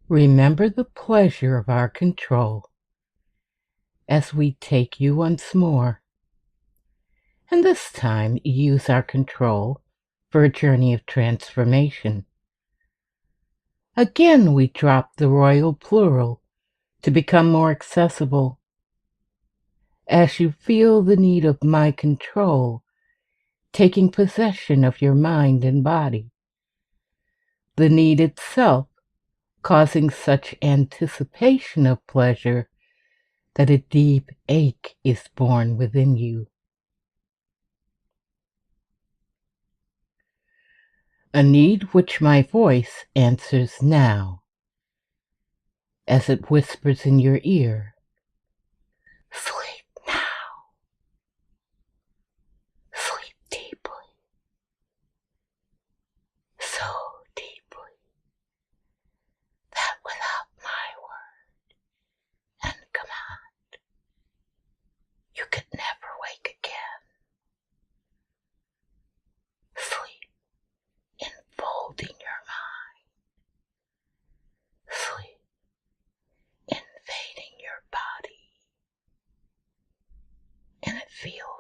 Remember the pleasure of our control as we take you once more, and this time use our control for a journey of transformation. Again we drop the royal plural to become more accessible. As you feel the need of my control taking possession of your mind and body, the need itself causing such anticipation of pleasure that a deep ache is born within you. A need which my voice answers now, as it whispers in your ear, sleep now, sleep deeply, so deeply, that without my word and command, you could never wake again. Sleep enfolding your mind, sleep invading your body, and it feels